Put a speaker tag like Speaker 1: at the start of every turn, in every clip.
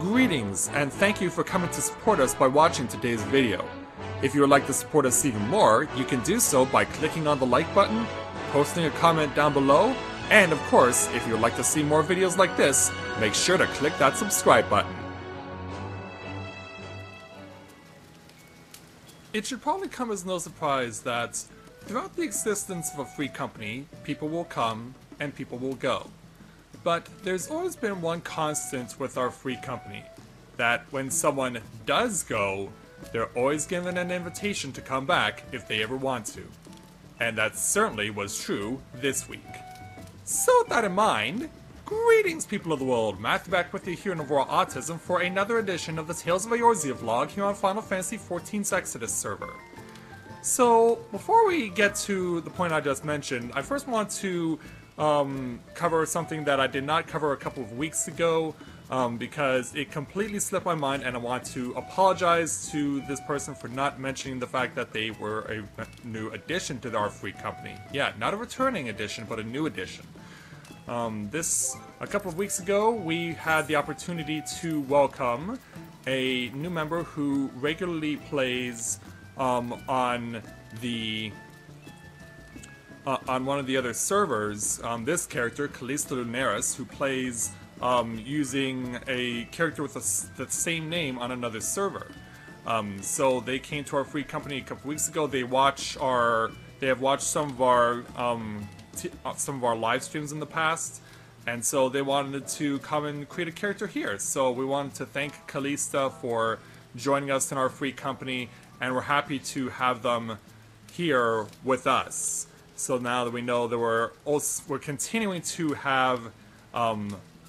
Speaker 1: Greetings, and thank you for coming to support us by watching today's video. If you would like to support us even more, you can do so by clicking on the like button, posting a comment down below, and of course, if you would like to see more videos like this, make sure to click that subscribe button. It should probably come as no surprise that throughout the existence of a free company, people will come and people will go. But there's always been one constant with our free company, that when someone does go, they're always given an invitation to come back if they ever want to. And that certainly was true this week. So with that in mind, greetings people of the world, Matthew back with you here in Aurora Autism for another edition of the Tales of Eorzea vlog here on Final Fantasy XIV's Exodus server. So, before we get to the point I just mentioned, I first want to cover something that I did not cover a couple of weeks ago because it completely slipped my mind, and I want to apologize to this person for not mentioning the fact that they were a new addition to our free company. Yeah, not a returning addition, but a new addition. A couple of weeks ago, we had the opportunity to welcome a new member who regularly plays on one of the other servers, this character, Callista Lunaris, who plays using a character with the same name on another server. So they came to our free company a couple weeks ago. They have watched some of our live streams in the past, and so they wanted to come and create a character here. So we wanted to thank Callista for joining us in our free company, and we're happy to have them here with us. So now that we know that we're continuing to have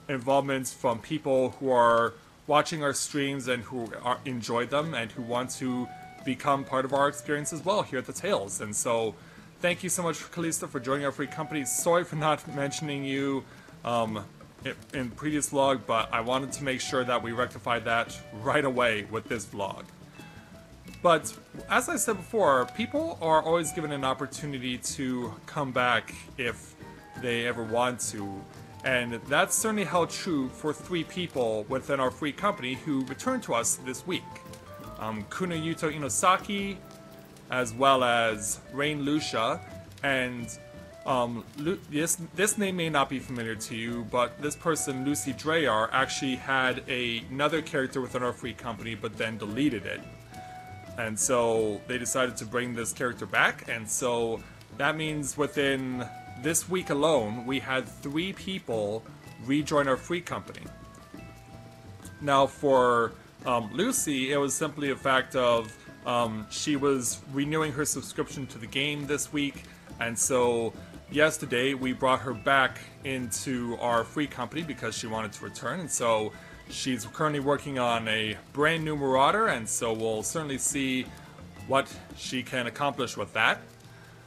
Speaker 1: involvements from people who are watching our streams and who enjoy them and who want to become part of our experience as well here at the Tales. And so thank you so much, Callista, for joining our free company. Sorry for not mentioning you in previous vlog, but I wanted to make sure that we rectified that right away with this vlog. But, as I said before, people are always given an opportunity to come back if they ever want to. And that's certainly held true for 3 people within our free company who returned to us this week. Kunayuto Inosaki, as well as Rain Lucia, and this name may not be familiar to you, but this person, Lucy Drayar, actually had another character within our free company, but then deleted it. And so they decided to bring this character back, and so that means within this week alone, we had 3 people rejoin our free company. Now for Lucy, it was simply a fact of she was renewing her subscription to the game this week, and so yesterday we brought her back into our free company because she wanted to return, and so she's currently working on a brand new Marauder, and so we'll certainly see what she can accomplish with that.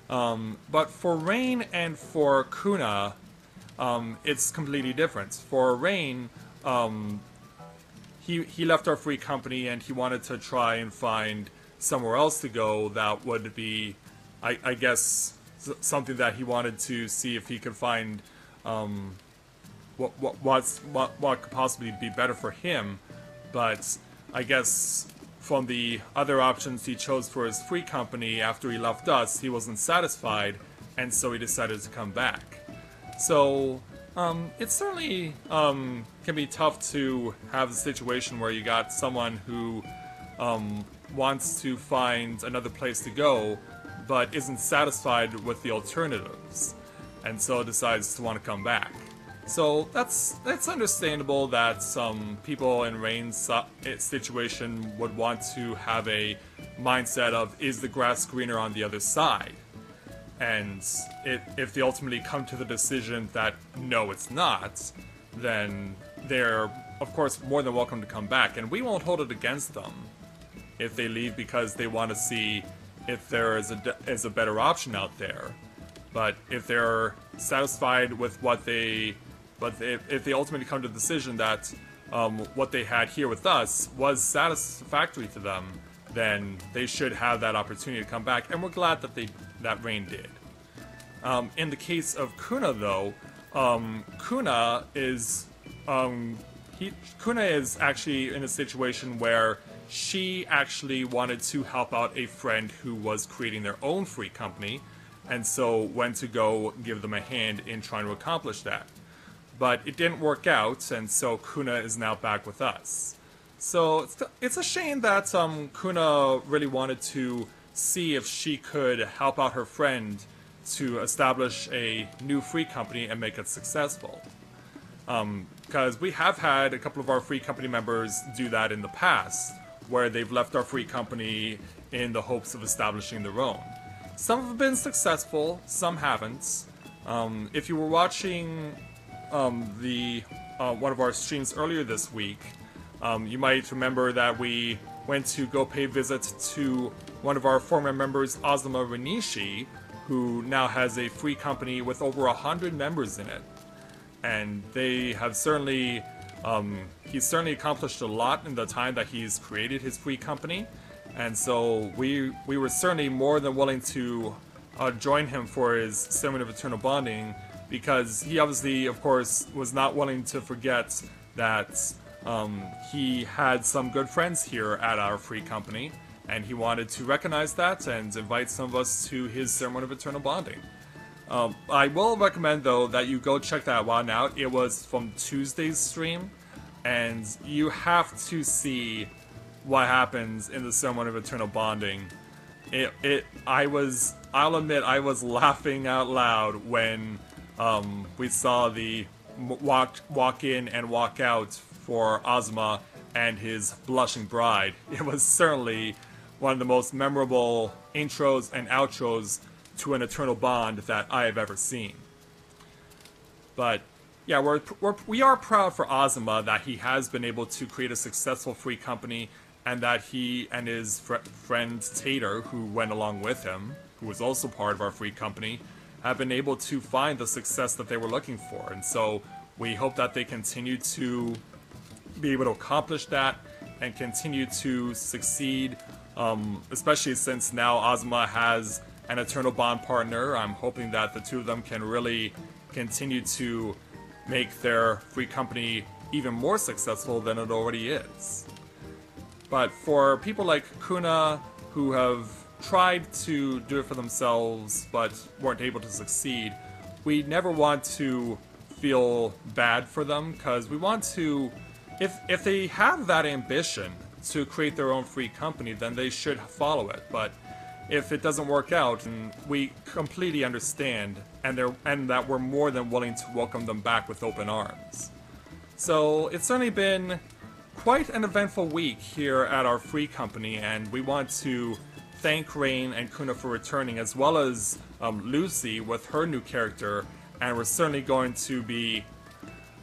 Speaker 1: But for Rain and for Kuna, it's completely different. For Rain, he left our free company and he wanted to try and find somewhere else to go that would be, I guess, something that he wanted to see if he could find what could possibly be better for him. But I guess from the other options he chose for his free company after he left us, he wasn't satisfied, and so he decided to come back. So it certainly can be tough to have a situation where you got someone who wants to find another place to go but isn't satisfied with the alternatives, and so decides to want to come back. So that's understandable that some people in Rain's situation would want to have a mindset of, is the grass greener on the other side? And if they ultimately come to the decision that no, it's not, then they're of course more than welcome to come back, and we won't hold it against them if they leave because they want to see if there is a better option out there. But if they're satisfied with if they ultimately come to the decision that what they had here with us was satisfactory to them, then they should have that opportunity to come back, and we're glad that Rain did. In the case of Kuna, though, Kuna is Kuna is actually in a situation where she actually wanted to help out a friend who was creating their own free company, and so went to go give them a hand in trying to accomplish that. But it didn't work out, and so Kuna is now back with us. So it's a shame that Kuna really wanted to see if she could help out her friend to establish a new free company and make it successful. Because we have had a couple of our free company members do that in the past, where they've left our free company in the hopes of establishing their own. Some have been successful, some haven't. If you were watching one of our streams earlier this week, you might remember that we went to go pay visit to one of our former members, Azuma Renishi, who now has a free company with over 100 members in it. And they have certainly, he's certainly accomplished a lot in the time that he's created his free company. And so we were certainly more than willing to join him for his Ceremony of Eternal Bonding, because he obviously, of course, was not willing to forget that he had some good friends here at our free company, and he wanted to recognize that and invite some of us to his Ceremony of Eternal Bonding. I will recommend, though, that you go check that one out. It was from Tuesday's stream, and you have to see what happens in the Ceremony of Eternal Bonding. I'll admit, I was laughing out loud when we saw the walk in and walk out for Azuma and his blushing bride. It was certainly one of the most memorable intros and outros to an Eternal Bond that I have ever seen. But yeah, we are proud for Azuma that he has been able to create a successful free company, and that he and his friend Tater, who went along with him, who was also part of our free company, have been able to find the success that they were looking for. And so we hope that they continue to be able to accomplish that and continue to succeed, especially since now Azuma has an Eternal Bond partner. I'm hoping that the two of them can really continue to make their free company even more successful than it already is. But for people like Kuna, who have tried to do it for themselves but weren't able to succeed, we never want to feel bad for them, because we want to, if they have that ambition to create their own free company, then they should follow it. But if it doesn't work out, we completely understand, and that we're more than willing to welcome them back with open arms. So it's certainly been quite an eventful week here at our free company, and we want to thank Rain and Kuna for returning, as well as Lucy with her new character, and we're certainly going to be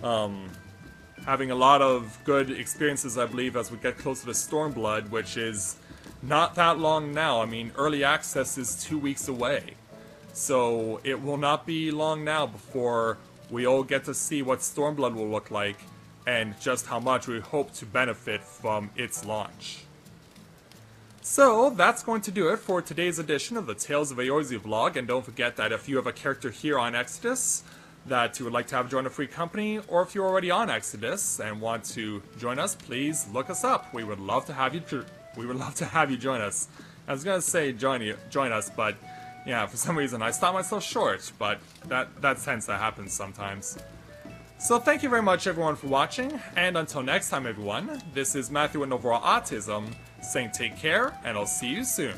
Speaker 1: having a lot of good experiences, I believe, as we get closer to Stormblood, which is not that long now. I mean, early access is 2 weeks away, so it will not be long now before we all get to see what Stormblood will look like, and just how much we hope to benefit from its launch. So that's going to do it for today's edition of the Tales of Eorzea vlog, and don't forget that if you have a character here on Exodus that you would like to have join a free company, or if you're already on Exodus and want to join us, please look us up. We would love to have you. We would love to have you join us. I was gonna say join us, but yeah, for some reason I stopped myself short. But that tends to happen sometimes. So thank you very much, everyone, for watching, and until next time, everyone, this is Matthew with Overall Autism, saying take care, and I'll see you soon.